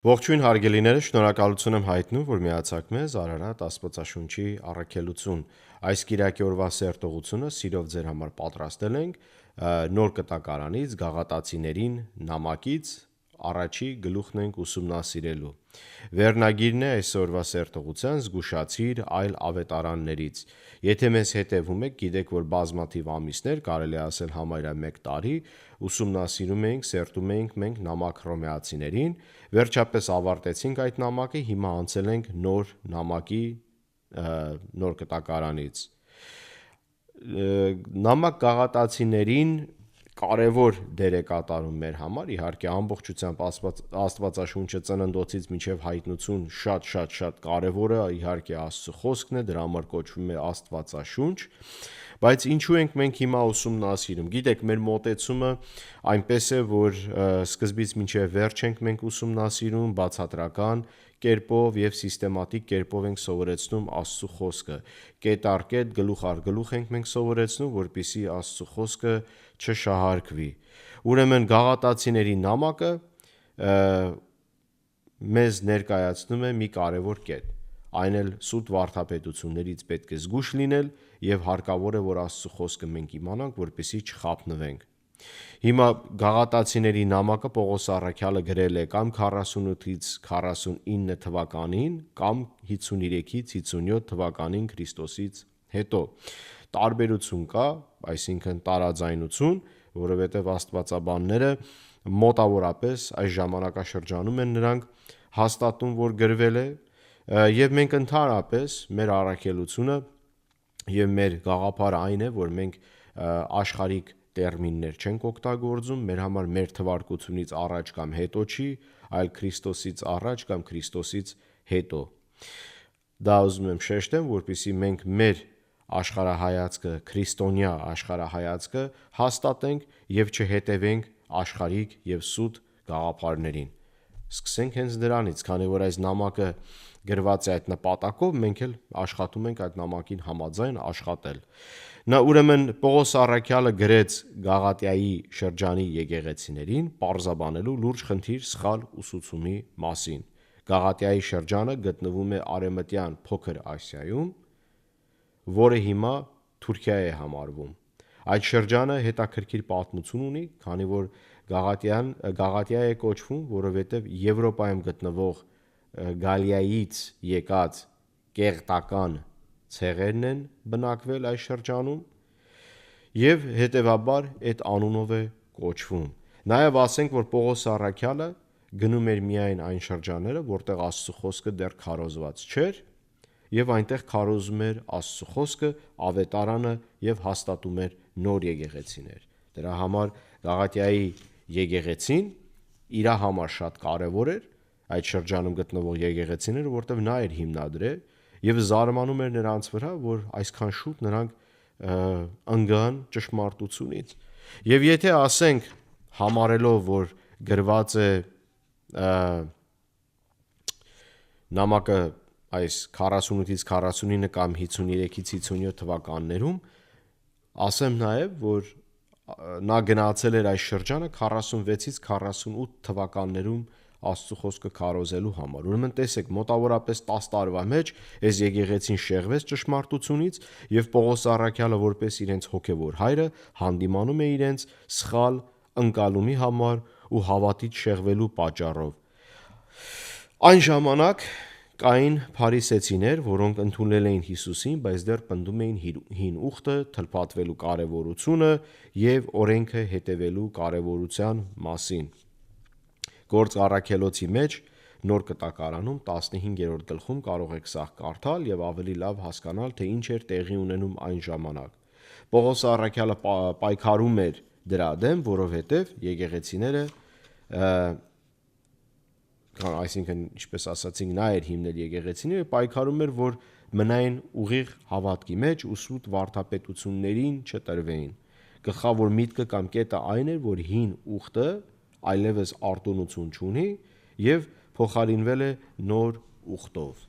Ողջույն հարգելիները, շնորհակալություն եմ հայտնում, որ միացաք մեզ Արարատ Աստվածաշունչի առաքելություն։ Այս կիրակի օրվա սերտողությունը սիրով ձեր համար պատրաստել ենք Նոր Կտակարանից Գաղատացիներին նամակից առաջի գլուխն ենք ուսումնասիրելու։ Վերնագիրն է այսօրվա սերտողության զգուշացիր այլ ավետարաններից։ Եթե մեզ հետևում եք, գիտեք, որ բազմաթիվ ամիսներ, կարելի ասել համարյա 1 տարի, ուսումնասիրում էինք, սերտում էինք մենք նամակ հռոմեացիներին, վերջապես ավարտեցինք այդ նամակը, հիմա անցել ենք նոր նամակի Նոր Կտակարանից։ Նամակ Գաղատացիներին կարևոր դեր է կատարում մեր համար, իհարկե ամբողջությամբ Աստվածաշունչը ծննդոցից մինչև հայտնություն շատ կարևոր է, իհարկե Աստծո խոսքն է, դրա համար կոչվում է Աստվածաշունչ, բայց ինչու ենք մենք հիմա ուսումնասիրում։ Գիտեք, մեր մոտեցումը այնպես է, որ սկզբից մինչև վերջ ենք մենք ուսումնասիրում բացատրական կերպով եւ սիստեմատիկ կերպով ենք սովորեցնում Աստծո խոսքը։ Կետ առ կետ, գլուխ առ գլուխ ենք մենք սովորեցնում, որպեսզի Աստծո խոսքը չշահարկվի։ Ուրեմն Գաղատացիների նամակը մեզ ներկայացնում է մի կարևոր կետ։ Այն էլ սուտ վարդապետություններից պետք է զգույշ լինել եւ հարկավոր է, որ Աստծո խոսքը մենք իմանանք, որպեսզի չխաբնվենք։ Հիմա Գաղատացիների նամակը Պողոս առաքյալը գրել է կամ 48-ից 49 թվականին, կամ 53-ից 57 թվականին Քրիստոսից հետո։ Տարբերություն կա, այսինքն տարաձայնություն, որովհետև աստվածաբանները մոտավորապես այս ժամանակաշրջանում են նրանք հաստատում, որ գրվել է, եւ մենք ընդհանրապես մեր առաքելությունը եւ մեր գաղափարը այն է, որ մենք աշխարհիկ տերմիններ չենք օգտագործում, մեր համար մեր թվարկությունից առաջ կամ հետո չի, այլ Քրիստոսից առաջ կամ Քրիստոսից հետո։ Դա ուզում եմ շեշտեմ, որպեսզի մենք մեր աշխարհայացքը, քրիստոնյա աշխարհայացքը հաստատենք եւ չհետևենք աշխարհիկ եւ սուտ գաղափարներին։ Սկսենք հենց դրանից, քանի որ այս նամակը գրված է այդ նպատակով, մենք էլ աշխատում ենք այդ նամակին համաձայն աշխատել։ Նա ուրեմն Պողոս առաքյալը գրեց Գաղատիայի շրջանի եկեղեցիներին, պարզաբանելու լուրջ խնդիր սխալ ուսուցումի մասին։ Գաղատիայի շրջանը գտնվում է Արևմտյան Փոքր Ասիայում, որը հիմա Թուրքիա է համարվում։ Այդ շրջանը հետաքրքիր պատմություն ունի, քանի որ Գաղատիա է կոչվում, որովհետև Եվրոպայում գտնվող Գալիայից եկած կեղտական ցեղերն են բնակվել այս շրջանում եւ հետեւաբար այդ անունով է կոչվում։ Նաեւ ասենք, որ Պողոս առաքյալը գնում էր միայն այն շրջանները, որտեղ Աստծո խոսքը դեռ քարոզված չէր, եւ այնտեղ քարոզում էր Աստծո խոսքը, ավետարանը եւ հաստատում էր նոր եկեղեցիներ։ Դրա համար Գաղատիայի եկեղեցին իր համար շատ կարևոր էր, այդ շրջանում գտնվող եկեղեցիները, որտեղ նա էր հիմնադրել եւ զարմանում էր նրանց վրա, որ այսքան շուտ նրանք ընկան ճշմարտությունից։ Եվ եթե ասենք համարելով, որ գրված է նամակը այս 48-ից 49 կամ 53-ից 57 թվականներում, ասեմ նաև, որ նա գնացել էր այս շրջանը 46-ից 48 թվականներում Աստծո խոսքը քարոզելու համար։ Ուրեմն տեսեք, մոտավորապես 10 տարվա մեջ այս եկեղեցին շեղվեց ճշմարտությունից եւ Պողոս առաքյալը որպես իրենց հոգեվոր հայրը հանդիմանում է իրենց սխալ ընկալումի համար ու հավատից շեղվելու պատճառով։ Այն ժամանակ կային փարիսեցիներ, որոնք ընդունել էին Հիսուսին, բայց դեռ պնդում էին հին ուխտը, թլփատվելու կարևորությունը եւ օրենքը հետևելու կարևորության մասին։ Գործք առաքելոցի մեջ Նոր Կտակարանում 15-րդ գլխում կարող եք սա կարդալ եւ ավելի լավ հասկանալ, թե ինչ էր տեղի ունենում այն ժամանակ։ Պողոս առաքյալը պայքարում էր դրա դեմ, որովհետեւ եկեղեցիները այսինքն ինչպես ասացինք, նա էր հիմնել եկեղեցիները, պայքարում էր, որ մնային ուղիղ հավատքի մեջ ու սուտ վարդապետություններին չտրվեին։ Գլխավոր միտքը կամ կետը այն էր, որ հին ուխտը այլևս արտոնություն չունի եւ փոխարինվել է նոր ուխտով։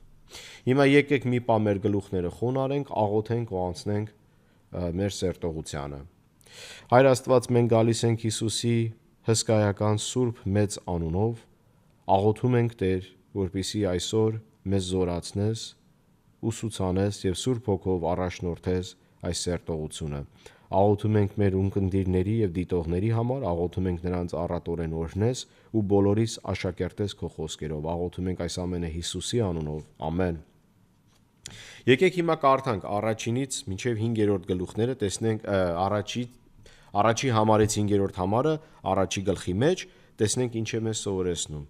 Հիմա եկեք մի պա մեր գլուխները խոնարհենք, աղոթենք ու անցնենք մեր սերտողությանը։ Հայր Աստված, մենք գալիս ենք Հիսուսի հսկայական սուրբ մեծ անունով, աղոթում ենք Տեր, որպեսզի այսօր մեզ զորացնես, ուսուցանես և Սուրբ Հոգով առաջնորդես այս սերտողությունը։ Աղոթում ենք մեր ունկնդիրների և դիտողների համար, աղոթում ենք նրանց առատորեն օրհնես ու բոլորիս աշակերտես քո խոսքերով։ Աղոթում ենք այս ամենը Հիսուսի անունով։ Ամեն։ Եկեք հիմա կարդանք առաջինից մինչև 5-րդ գլուխները, տեսնենք առաջի համարից 5-րդ համարը առաջի գլխի մեջ, տեսնենք ինչ է մեզ սովորեցնում։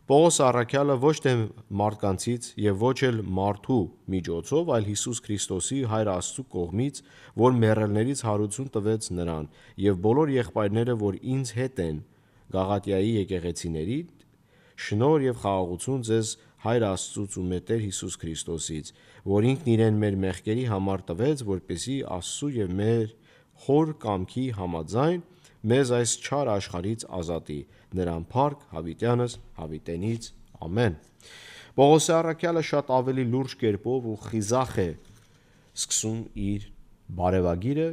Պողոս առաքյալը ոչ թե մարդկանցից և ոչ էլ մարդու միջոցով, այլ Հիսուս Քրիստոսի Հայր Աստծու կողմից, որ մեռելներից հարություն տվեց նրան, և բոլոր եղբայրները, որ ինձ հետ են Գաղատիայի եկեղեցիների, շնորհ և խաղաղություն ձեզ Հայր Աստծուց ու մեր Տեր Հիսուս Քրիստոսից, որ ինքն իրեն մեր մեղքերի համար տվեց, որպեսզի Աստծու և մեր Հոր կամքի համաձայն մեզ այս չար աշխարհից ազատի, նրան փառք հավիտյանս հավիտենից։ Ամեն։ Պողոս առաքյալը շատ ավելի լուրջ կերպով ու խիզախ է սկսում իր բարևագիրը,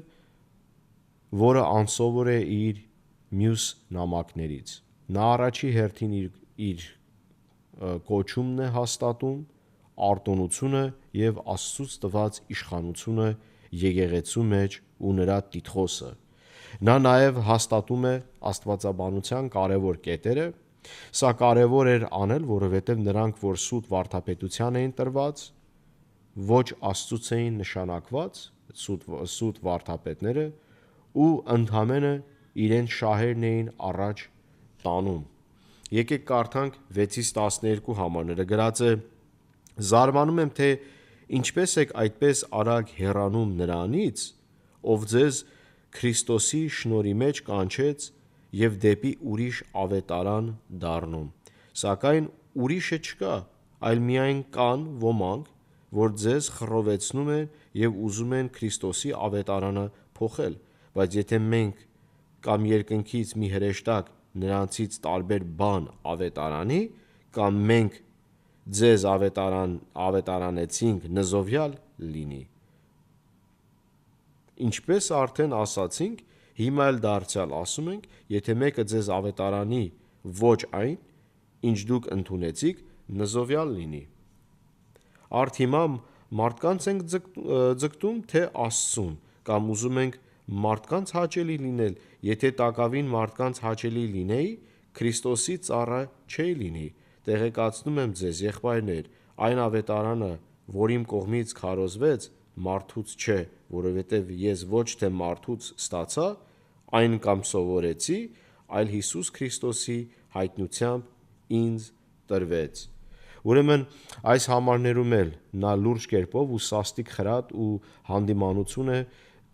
որը անսովոր է իր մյուս նամակներից։ Նա առաջի հերթին իր կոչումն է հաստատում, արտոնությունը և Աստծուց տված իշխանությունը եկեղեցու մեջ ու նրա տիտղոսը։ Նա նաև հաստատում է աստվածաբանության կարևոր կետերը։ Սա կարևոր էր անել, որովհետև նրանք, որ սուտ վարդապետության էին տրված, ոչ Աստծուց էին նշանակված, սուտ վարդապետները, ու ընդամենը իրենց շահերն էին առաջ տանում։ Եկեք կարդանք 6-12 համարները, գրած է. «Զարմանում եմ, թե ինչպես եք այդպես արագ հեռանում նրանից, ով ձեզ Քրիստոսի շնորհի մեջ կանչեց և դեպի ուրիշ ավետարան դառնում։ Սակայն ուրիշը չկա, այլ միայն կան ոմանք, որ ձեզ խռովեցնում են և ուզում են Քրիստոսի ավետարանը փոխել։ Բայց եթե մենք կամ երկնքից մի հրեշտակ նրանցից տարբեր բան ավետարանի, կամ մենք ձեզ ավետարանեցինք, նզովյալ լինի։ Ինչպես արդեն ասացինք, հիմա էլ դարձյալ ասում ենք, եթե մեկը ձեզ ավետարանի ոչ այն, ինչ դուք ընդունեցիք, նզովյալ լինի։ Արդ հիմա մարդկանց ենք ձգտում, թե Աստծուն, կամ ուզում ենք մարդկանց հաճելի լինել։ Եթե տակավին մարդկանց հաճելի լինեի, Քրիստոսի ծառա չէի լինի։ Տեղեկացնում եմ ձեզ, եղբայրներ, այն ավետարանը, որ իմ կողմից քարոզվեց, մարդուց չէ, որովհետև ես ոչ թե մարդուց ստացա այն կամ սովորեցի, այլ Հիսուս Քրիստոսի հայտնությամբ ինձ տրվեց։ Ուրեմն այս համարներում էլ նա լուրջ կերպով ու սաստիկ խրատ ու հանդիմանություն է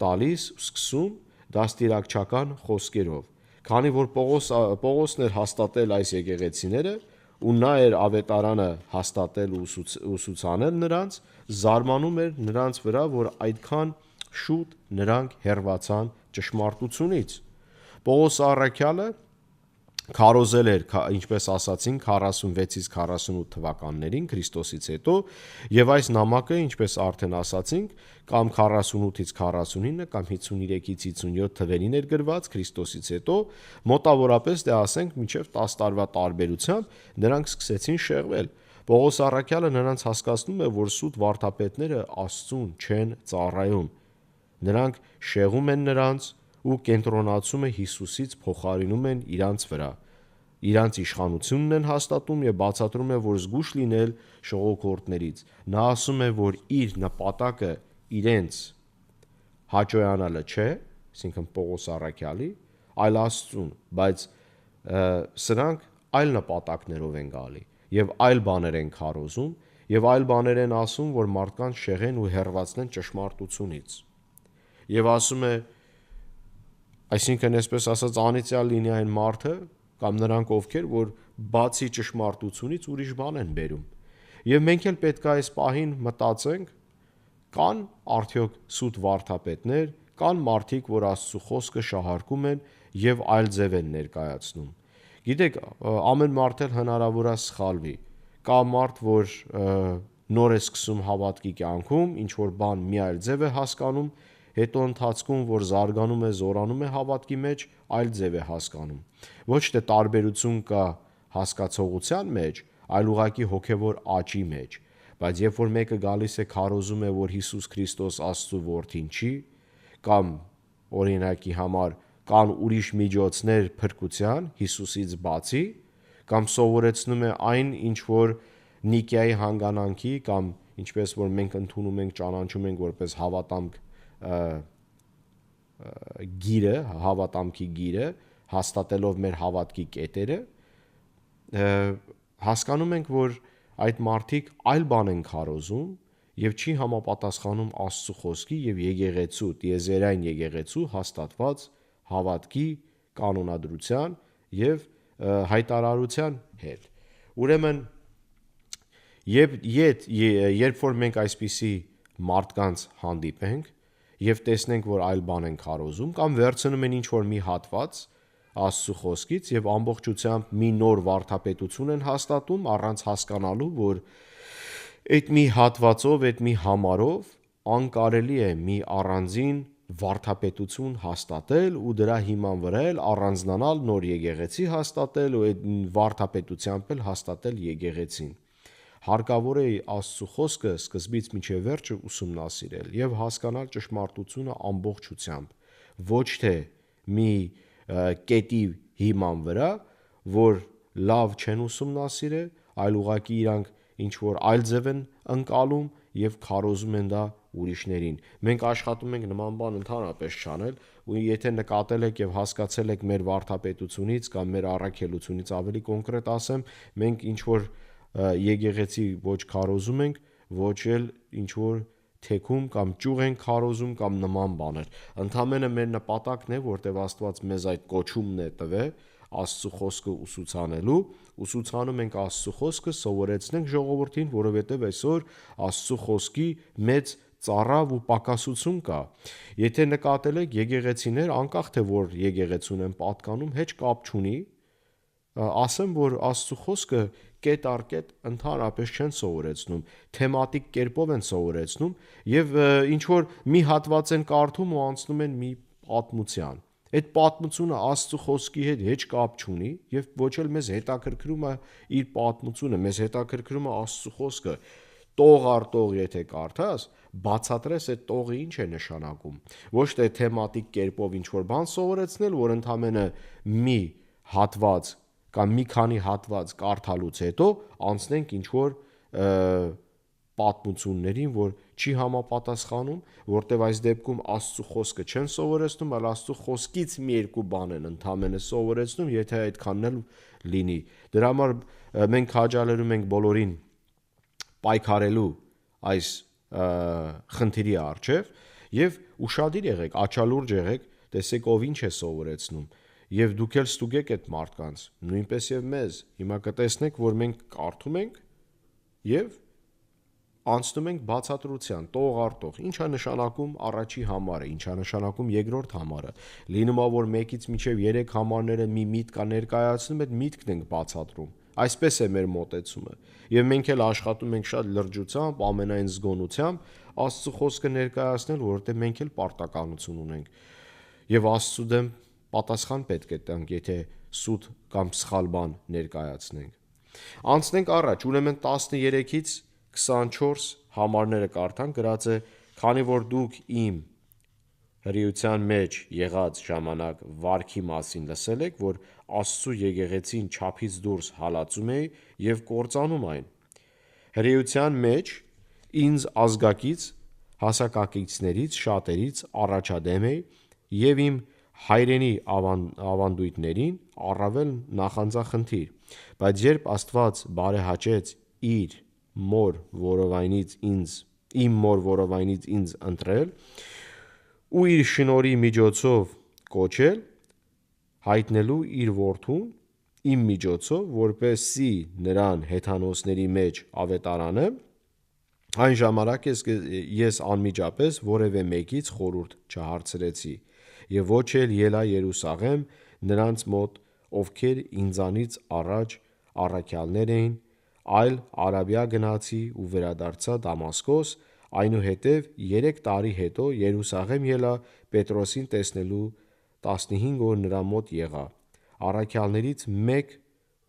տալիս ու սկսում դաստիարակչական խոսքերով։ Քանի որ Պողոսն էր հաստատել այս եկեղեցիները, ու նա էր ավետարանը հաստատել ու ուսուցանել նրանց, զարմանում էր նրանց վրա, որ այդքան շուտ նրանք հեռացան ճշմարտությունից։ Պողոս առաքյալը քարոզել էր, ինչպես ասացինք, 46-ից 48 թվականներին Քրիստոսից հետո, և այս նամակը, ինչպես արդեն ասացինք, կամ 48-ից 49 կամ 53-ից 57 թվերին էր գրված Քրիստոսից հետո, մոտավորապես ասենք մինչև 10 տարվա տարբերությամբ նրանք սկսեցին շեղվել։ Պողոս առաքյալը նրանց հասկացնում է, որ սուտ վարդապետները Աստծուն չեն ծառայում։ Նրանք շեղում են նրանց ու կենտրոնացումը Հիսուսից փոխարինում են իրանց վրա։ Իրանց իշխանությունն են հաստատում և բացատրում է, որ զգույշ լինել ժողովրդներից։ Նա ասում է, որ իր նպատակը իրենց հաճոյանալը չէ, այսինքն Պողոս առաքյալի, այլ Աստծուն, բայց սրանք այլ նպատակներով են գալի և այլ բաներ են քարոզում և այլ բաներ են ասում, որ մարդկանց շեղեն ու հեռացնեն ճշմարտությունից։ Եվ ասում է, այսինքն այսպես ասած, անիծյալ լինի այն մարդը կամ նրանք, ովքեր որ բացի ճշմարտությունից ուրիշ բան են բերում։ Եվ մենք էլ պետք է այս պահին մտածենք, կան արդյոք սուտ վարդապետներ, կան մարդիկ, որ Աստծո խոսքը շահարկում են և այլ ձև են ներկայացնում։ Գիտեք, ամեն մարդ էլ հնարավոր է սխալվի։ Կա մարդ, որ նոր է սկսում հավատքի կյանքում, ինչ որ բան մի այլ ձև է հասկանում, հետո ընթացքում, որ զարգանում է, զորանում է հավատքի մեջ, այլ ձև է հասկանում։ Ոչ թե տարբերություն կա հասկացողության մեջ, այլ ուղղակի հոգևոր աճի մեջ։ Բայց երբ որ մեկը գալիս է քարոզում է, որ Հիսուս Քրիստոս Աստծո որդին չի, կամ օրինակի համար կան ուրիշ միջոցներ փրկության Հիսուսից բացի, կամ սովորեցնում է այն, ինչ որ Նիկեայի հանգանանքի կամ ինչպես որ մենք ընդունում ենք, ճանաչում ենք որպես հավատամքի գիրը, հաստատելով մեր հավատքի կետերը, հասկանում ենք, որ այդ մարդիկ այլ բան են քարոզում եւ չի համապատասխանում Աստծո խոսքի եւ եկեղեցու, տիեզերային եկեղեցու հաստատված հավատքի կանոնադրության եւ հայտարարության հետ։ Ուրեմն երբ որ մենք այսպիսի մարդկանց հանդիպենք եւ տեսնենք, որ այլ բան են քարոզում կամ վերցնում են ինչ-որ մի հատված Աստծո խոսքից եւ ամբողջությամբ մի նոր վարդապետություն են հաստատում առանց հասկանալու, որ այդ մի հատվածով, այդ մի համարով անկարելի է մի առանձին վարդապետություն հաստատել ու դրա հիման վրա էլ առանձնանալ, նոր եկեղեցի հաստատել ու այդ վարդապետությամբ էլ հաստատել եկեղեցին։ Հարկավոր է Աստծո խոսքը սկզբից մինչև վերջը ուսումնասիրել եւ հասկանալ ճշմարտությունը ամբողջությամբ, ոչ թե մի կետի հիման վրա, որ լավ չեն ուսումնասիրել, այլ ուղղակի իրանք ինչ որ այլ ձև են ընկալում եւ քարոզում են դա ուրիշներին։ Մենք աշխատում ենք նման բան ընդհանրապես չանել, ու եթե նկատել եք եւ հասկացել եք մեր վարդապետությունից կամ մեր առաքելությունից, ավելի կոնկրետ ասեմ, մենք ինչ որ եկեղեցի ոչ քարոզում ենք, ոչ էլ ինչ որ թեքում կամ ճյուղ են քարոզում կամ նման բաներ։ Ընդամենը մեր նպատակն է, որտեղ Աստված մեզ այդ կոչումն է տվել Աստծո խոսքը ուսուցանում ենք Աստծո խոսքը, սովորեցնենք ժողովրդին, որովհետև այսօր Աստծո խոսքի մեծ ծառավ ու պակասություն կա։ Եթե նկատել եք եկեղեցիներ, անկախ թե որ եկեղեցուն են պատկանում, հեչ կապ չունի, ասեմ, որ Աստծո խոսքը կետ առ կետ ընդհանրապես չեն սովորեցնում, թեմատիկ կերպով են սովորեցնում եւ ինչ որ մի հատված են կարդում ու անցնում են մի պատմության։ Այդ պատմությունը Աստծո խոսքի հետ հեչ կապ չունի եւ ոչ էլ մեզ հետաքրքրում է իր պատմությունը, մեզ հետաքրքրում է Աստծո խոսքը։ Տող առ տող եթե կարդաս, բացատրես այդ տողը ինչ է նշանակում։ Ոչ թե թեմատիկ կերպով ինչ որ բան սովորեցնել, որ ընդամենը մի հատված կամ մի քանի հատված կարդալուց հետո անցնենք ինչ որ պատմություններին, որ չի համապատասխանում, որտեվ այս դեպքում Աստծո խոսքը չեն սովորեցնում, այլ Աստծո խոսքից մի երկու բան են ընդամենը սովորեցնում, եթե այդքանն էլ լինի։ Դրա համար մենք քաջալերում ենք բոլորին պայքարելու այս խնդիրի առջև եւ ուշադիր եղեք, աչալուրջ եղեք, տեսեք ով ինչ է սովորեցնում եւ դուք էլ ստուգեք այդ մարդկանց, նույնպես եւ մեզ։ Հիմա կտեսնեք, որ մենք կարդում ենք եւ անցնում ենք բացատրության, տող առ տող։ Ինչա նշանակում առաջի համարը, ինչա նշանակում երկրորդ համարը։ Լինում է, որ 1-ից մինչև 3 համարները մի միտք կա ներկայացնում, այդ միտքն ենք բացատրում։ Այսպես է մեր մոտեցումը։ Եվ մենք էլ աշխատում ենք շատ լրջությամբ, ամենայն զգոնությամբ Աստծո խոսքը ներկայացնել, որովհետև մենք էլ պարտականություն ունենք։ Եվ Աստծո դեմ պատասխան պետք է տանք, եթե սուտ կամ սխալ բան ներկայացնենք։ Անցնենք առաջ, ուրեմն 13-ից 24 համարները կարդանք, գրած է. «Քանի որ դուք իմ հրեության մեջ եղած ժամանակ վարքի մասին լսել եք, որ Աստծո եկեղեցին չափից դուրս հալածում էի եւ կործանում այն։ Հրեության մեջ ինձ ազգակից հասակակիցներից շատերից առաջադեմ էի եւ իմ հայրենի ավանդույթներին առավել նախանձախնդիր, բայց երբ Աստված բարեհաճեց իմ մոր որովայնից ինձ ընտրել ու իր շնորհի միջոցով կոչել, հայտնելու իր որդուն իմ միջոցով, որպեսզի նրան հեթանոսների մեջ ավետարանեմ, այն ժամանակ ես անմիջապես որևէ մեկից խորհուրդ չհարցրեցի եւ ոչ էլ ելա Երուսաղեմ նրանց մոտ, ովքեր ինձանից առաջ առաքյալներ էին, այլ Արաբիա գնացի ու վերադարձա Դամասկոս, այնուհետև 3 տարի հետո Երուսաղեմ ելա Պետրոսին տեսնելու, 15 օր նրա մոտ եղա, առաքյալներից մեկ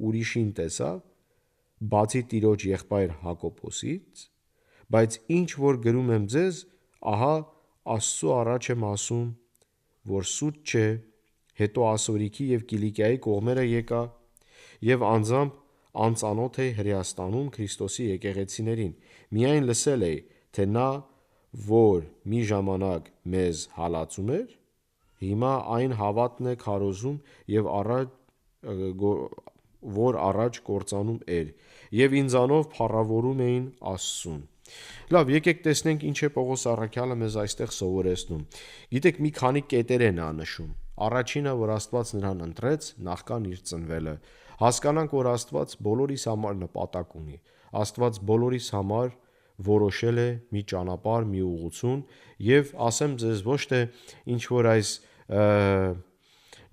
ուրիշին տեսավ, բացի տիրոջ եղբայր Հակոբոսից, բայց ինչ որ գրում եմ ձեզ, ահա Աստծու առաջ եմ ասում, որ սուտ չէ, հետո Ասորիքի և Կիլիկիայի կողմերը եկա և անձամբ անծանոթ էի Հրեաստանում Քրիստոսի եկեղեցիներին, միայն լսել էի, թե նա, որ մի ժամանակ մեզ հալածում էր, հիմա այն հավատն է քարոզում և որ առաջ կործանում էր, և ինձանով փառավորում էին Աստծուն։ Լավ, եկեք տեսնենք ինչ է Պողոս առաքյալը մեզ այստեղ սովորեցնում։ Գիտեք, մի քանի կետեր է նա նշում։ Առաջինը, որ Աստված նրան ընտրեց նախքան իր ծնվելը։ Հասկանանք, որ Աստված բոլորիս համար նպատակ ունի։ Աստված բոլորիս համար որոշել է մի ճանապարհ, մի ուղղություն, եւ ասեմ ձեզ, ոչ թե ինչ որ այս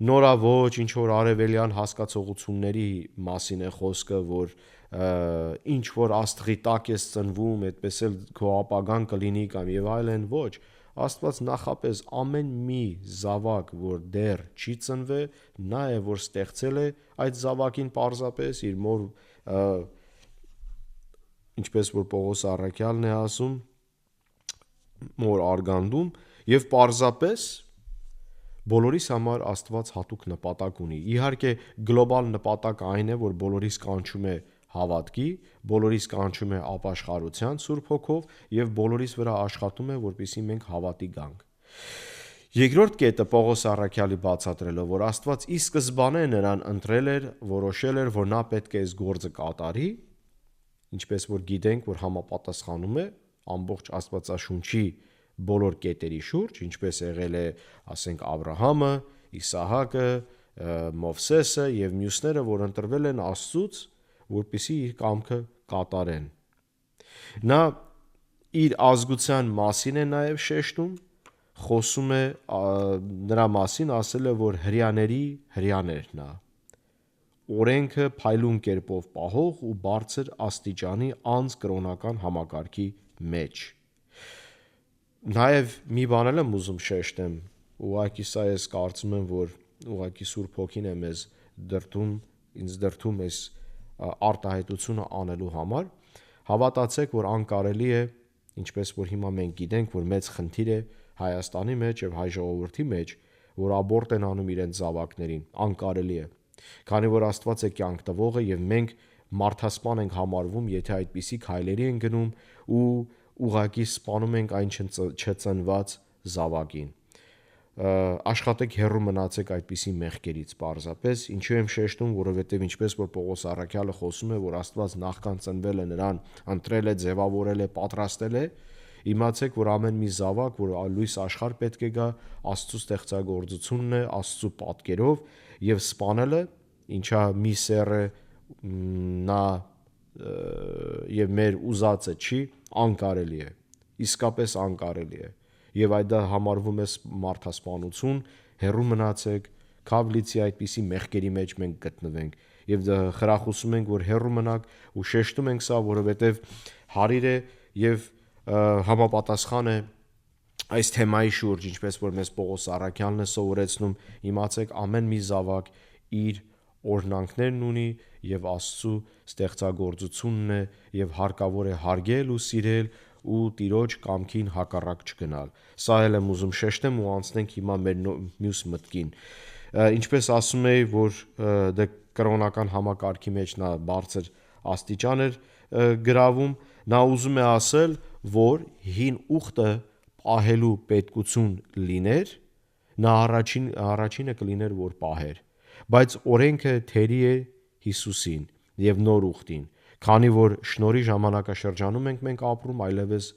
նորավոճ, ինչ որ արևելյան հասկացողությունների մասին է խոսքը, որ ինչ որ աստղի տակ ես ծնվում, այդպես էլ քո ապագան կլինի կամ եւ այլն, ոչ։ Աստված նախապես ամեն մի զավակ, որ դեռ չի ծնվել, նա է, որ ստեղծել է այդ զավակին պարզապես իր մոր, ինչպես որ Պողոս առաքյալն է ասում, մոր արգանդում, եւ պարզապես բոլորիս համար Աստված հատուկ նպատակ ունի։ Իհարկե գլոբալ նպատակը այն է, որ բոլորիս կանչում է հավատքի, բոլորիս կանչում է ապաշխարության Սուրբ Հոգով եւ բոլորիս վրա աշխատում է, որպեսզի մենք հավատի գանք։ Երկրորդ կետը Պողոս առաքյալի բացատրելով, որ Աստված ի սկզբանե նրան ընտրել էր, որոշել էր, որ նա պետք է այս գործը կատարի, ինչպես որ գիտենք, որ համապատասխանում է ամբողջ Աստվածաշունչի բոլոր կետերի շուրջ, ինչպես եղել է, ասենք, Աբրահամը, Իսահակը, Մովսեսը եւ մյուսները, որ ընտրվել են Աստծուց, որպեսզի իր կամքը կատարեն։ Նա իր ազգության մասին է նաև շեշտում, խոսում է նրա մասին, ասել է, որ հրյաների հրյաներ նա, օրենքը փայլուն կերպով պահող ու բարձր աստիճանի անձ կրոնական համակարգի մեջ։ Նաև մի բան եմ ուզում շեշտեմ, ուղղակի սա ես կարծում եմ, որ ուղղակի Սուրբ Հոգին է մեզ ինձ դրդում այս արտահայտությունը անելու համար, հավատացեք, որ անկարելի է, ինչպես որ հիմա մենք գիտենք, որ մեծ խնդիր է Հայաստանի մեջ եւ հայ ժողովրդի մեջ, որ աբորտ են անում իրենց զավակներին, անկարելի է, քանի որ Աստված է կյանք տվողը եւ մենք մարդասպան ենք համարվում, եթե այդպիսի քայլերի են գնում ու ուղղակի սպանում ենք այն չծնված զավակին։ Աշխատեք հեռու մնացեք այդպիսի մեղքերից պարզապես, ինչու եմ շեշտում, որովհետև ինչպես որ Պողոս առաքյալը խոսում է, որ Աստված նախքան ծնվելը նրան ընտրել է, ձևավորել է, պատրաստել է, իմացեք, որ ամեն մի զավակ, որ լույս աշխարհ պետք է գա, Աստծո ստեղծագործությունն է, Աստծո պատկերով, եւ սպանելը, ինչա մի սեռը նա եւ մեր ուզածը չի, անկարելի է, իսկապես անկարելի է, եւ այդ դա համարվում է մարդասպանություն, հեռու մնացեք, քավլիցի այդպիսի մեղքերի մեջ մենք գտնվենք եւ խրախուսում ենք, որ հեռու մնաք ու շեշտում ենք սա, որովհետեւ հարիր է եւ համապատասխան է այս թեմայի շուրջ, ինչպես որ մեզ Պողոս առաքյալն է սովորեցնում, իմացեք, ամեն մի զավակ իր օրհնանքներն ունի եւ Աստծո ստեղծագործությունն է եւ հարկավոր է հարգել ու սիրել ու Տիրոջ կամքին հակառակ չգնալ։ Սա էլ եմ ուզում շեշտեմ ու անցնենք հիմա մեր մյուս մտքին։ Ինչպես ասում էի, որ դե կրոնական համակարգի մեջ նա բարձր աստիճան էր գրավում, նա ուզում է ասել, որ հին ուխտը պահելու պետքություն լիներ, նա առաջինը կլիներ, որ պահեր, բայց օրենքը թերի է Հիսուսին եւ նոր ուխտին, քանի որ շնորհի ժամանակաշրջանում ենք մենք ապրում, այլևս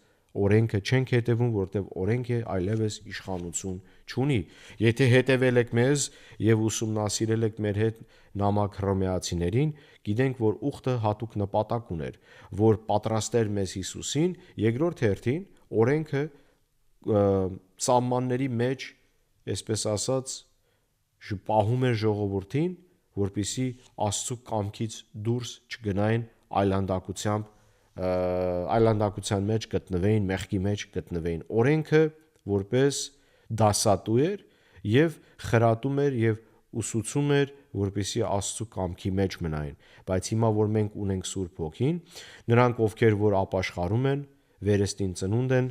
օրենքը չենք հետևում, որտեղ օրենքը այլևս իշխանություն չունի։ Եթե հետևել եք մեզ եւ ուսումնասիրել եք մեր հետ նամակ հռոմեացիներին, գիտենք, որ ուխտը հատուկ նպատակ ուներ, որ պատրաստեր մեզ Հիսուսին, երկրորդ հերթին օրենքը սահմանների մեջ, այսպես ասած, պահում էր ժողովրդին, որպեսզի Աստծո կամքից դուրս չգնային այլանդակության մեջ գտնվեին, մեղքի մեջ գտնվեին։ Օրենքը որպես դասատու էր եւ խրատում էր եւ ուսուցում էր, որպեսզի Աստծու կամքի մեջ մնային, բայց հիմա որ մենք ունենք Սուրբ Հոգին, նրանք ովքեր որ ապաշխարում են, վերստին ծնունդ են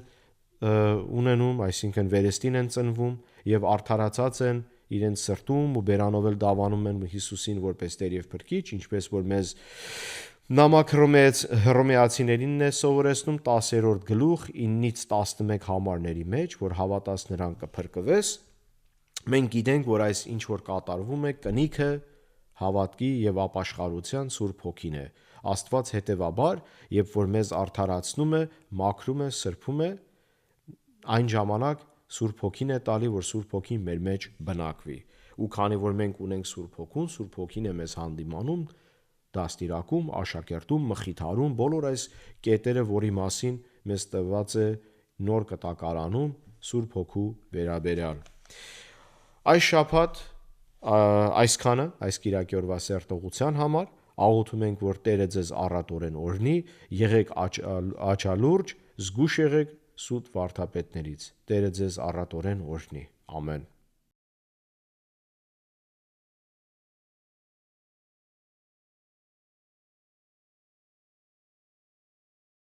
ունենում, այսինքն վերստին են ծնվում եւ արդարացած են իրենց սրտում ու բերանով էլ դավանում են Հիսուսին որպես Տեր եւ Փրկիչ, ինչպես որ մեզ նամակ Հռոմեացիներին է սովորեցնում 10-րդ գլուխ 9-ից 11 համարների մեջ, որ հավատաս նրան կփրկվես։ Մենք գիտենք, որ այս ինչ որ կատարվում է, կնիքը հավատքի եւ ապաշխարության Սուրբ Հոգին է։ Աստված հետեւաբար, երբ որ մեզ արդարացնում է, մաքրում է, սրբում է, այն ժամանակ Սուրբ Հոգին է տալի, որ Սուրբ Հոգին մեր մեջ բնակվի։ Ու քանի որ մենք ունենք Սուրբ Հոգուն, Սուրբ Հոգին է մեզ հանդիմանում, դաստիարակում, աշակերտում, մխիթարում, բոլոր այս կետերը, որի մասին մեզ տված է նոր կտակարանում Սուրբ Հոգու վերաբերյալ։ Այս շաբաթ այսքանը, այս կիրակի օրվա սերտողության համար աղոթում ենք, որ Տերը ձեզ առատորեն օրհնի, եղեք աչալուրջ, զգուշ եղեք սուտ վարդապետներից։ Տերը ձեզ առատորեն օրհնի։ Ամեն։